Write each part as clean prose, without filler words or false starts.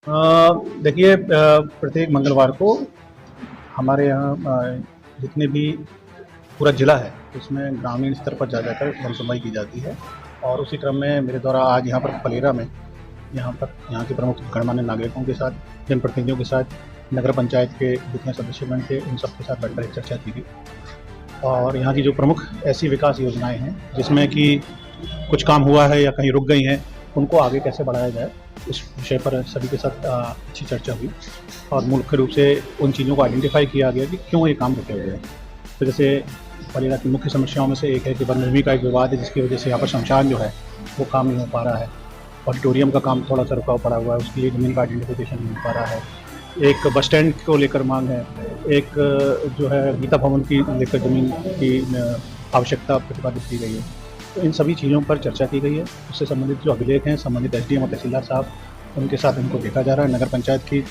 देखिए, प्रत्येक मंगलवार को हमारे यहाँ जितने भी पूरा ज़िला है उसमें ग्रामीण स्तर पर जा जाकर जनसुनवाई की जाती है। और उसी क्रम में मेरे द्वारा आज यहाँ पर फलेरा में यहाँ के प्रमुख गणमान्य नागरिकों के साथ, जनप्रतिनिधियों के साथ, नगर पंचायत के जितने सदस्यगण थे उन सबके साथ बैठकर एक चर्चा की गई। और यहाँ की जो प्रमुख ऐसी विकास योजनाएं हैं जिसमें कि कुछ काम हुआ है या कहीं रुक गई हैं, उनको आगे कैसे बढ़ाया जाए, उस विषय पर सभी के साथ अच्छी चर्चा हुई। और मुख्य रूप से उन चीज़ों को आइडेंटिफाई किया गया कि क्यों ये काम रुके हुए हैं। तो जैसे फलेरा की मुख्य समस्याओं में से एक है कि वन भूमि का एक विवाद है, जिसकी वजह से यहाँ पर शमशान जो है वो काम नहीं हो पा रहा है। ऑडिटोरियम का काम थोड़ा सा रुका पड़ा हुआ है, उसके लिए ज़मीन का आइडेंटिफिकेशन नहीं हो पा रहा है। एक बस स्टैंड को लेकर मांग है, एक जो है गीता भवन की लेकर ज़मीन की आवश्यकता प्रतिपादित की गई है। तो इन सभी चीज़ों पर चर्चा की गई है। उससे संबंधित जो अभिलेख हैं, संबंधित एसडीएम और तहसीलदार साहब, उनके साथ इनको देखा जा रहा है। नगर पंचायत की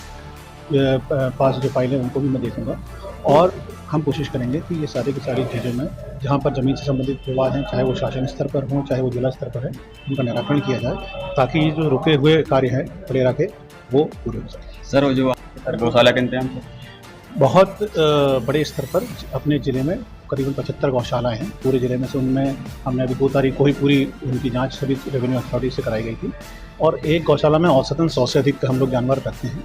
पास जो फाइलें उनको भी मैं देखूँगा। और हम कोशिश करेंगे कि ये सारी की सारी चीज़ों में जहाँ पर ज़मीन से संबंधित विवाद हैं, चाहे वो शासन स्तर पर हों, चाहे वो जिला स्तर पर है, उनका निराकरण किया जाए, ताकि ये जो रुके हुए कार्य हैं फलेरा के, वो पूरे हो सकें। सर, वो जो गौशाला के इंतजाम बहुत बड़े स्तर पर अपने ज़िले में करीबन 75 गौशालाएँ हैं पूरे ज़िले में से। उनमें हमने अभी 2 तारीख को ही पूरी उनकी जांच सभी रेवेन्यू अथॉरिटी से कराई गई थी। और एक गौशाला में औसतन 100 से अधिक हम लोग जानवर रखते हैं।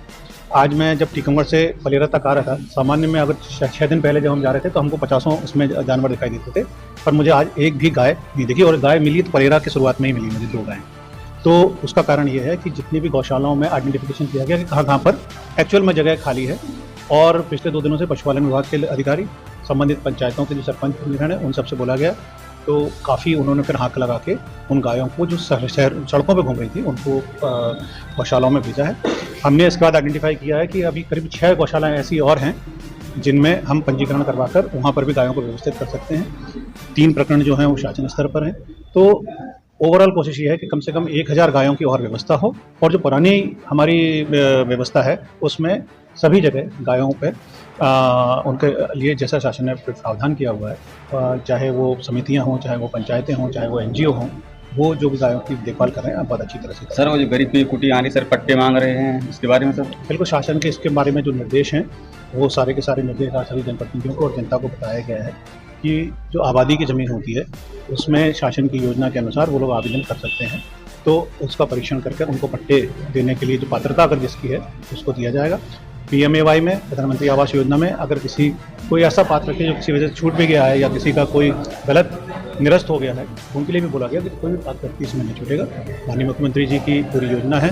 आज मैं जब टीकमगढ़ से फलेरा तक आ रहा था, सामान्य में अगर 6 दिन पहले जब हम जा रहे थे तो हमको 50 उसमें जानवर दिखाई देते थे, पर मुझे आज एक भी गाय नहीं दिखी। और गाय मिली तो फलेरा की शुरुआत में ही मिली मुझे 2 गायें। तो उसका कारण ये है कि जितनी भी गौशालाओं में आइडेंटिफिकेशन किया गया कि कहाँ पर एक्चुअल में जगह खाली है। और पिछले 2 दिनों से पशुपालन विभाग के अधिकारी, संबंधित पंचायतों के जो सरपंच प्रतिनिधिगण हैं, उन सबसे बोला गया। तो काफ़ी उन्होंने फिर हाँक लगा के उन गायों को जो शहर सड़कों पे घूम रही थी उनको गौशालाओं में भेजा है। हमने इसके बाद आइडेंटिफाई किया है कि अभी करीब 6 गौशालाएँ ऐसी और हैं जिनमें हम पंजीकरण करवाकर वहाँ पर भी गायों को व्यवस्थित कर सकते हैं। 3 प्रकरण जो हैं वो शासन स्तर पर हैं। तो ओवरऑल कोशिश ये है कि कम से कम 1000 गायों की और व्यवस्था हो। और जो पुरानी हमारी व्यवस्था है उसमें सभी जगह गायों पे उनके लिए जैसा शासन ने प्रावधान किया हुआ है, चाहे वो समितियां हों, चाहे वो पंचायतें हों, चाहे वो एनजीओ हों, वो जो भी गायों की देखभाल कर रहे हैं बहुत अच्छी तरह से। सर, वो जो गरीब की कुटी आ रही, सर पट्टे मांग रहे हैं, इसके बारे में सर बिल्कुल शासन के इसके बारे में जो निर्देश हैं वो सारे के सारे निर्देश आज सभी जनप्रतिनिधियों को और जनता को बताया गया है कि जो आबादी की ज़मीन होती है उसमें शासन की योजना के अनुसार वो लोग आवेदन कर सकते हैं। तो उसका परीक्षण करके उनको पट्टे देने के लिए जो पात्रता अगर जिसकी है उसको दिया जाएगा। पीएमएवाई में, प्रधानमंत्री आवास योजना में, अगर कोई ऐसा पात्र है जो किसी वजह से छूट भी गया है या किसी का कोई गलत निरस्त हो गया है, उनके लिए भी बोला गया कि कोई भी पात्र व्यक्ति इसमें नहीं छूटेगा। माननीय मुख्यमंत्री जी की पूरी योजना है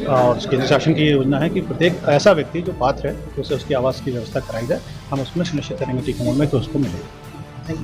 और केंद्र शासन की योजना है कि प्रत्येक ऐसा व्यक्ति जो पात्र है उसे उसकी आवास की व्यवस्था कराई जाए। हम उसमें सुनिश्चित करेंगे टीकमगढ़ में कि उसको मिले।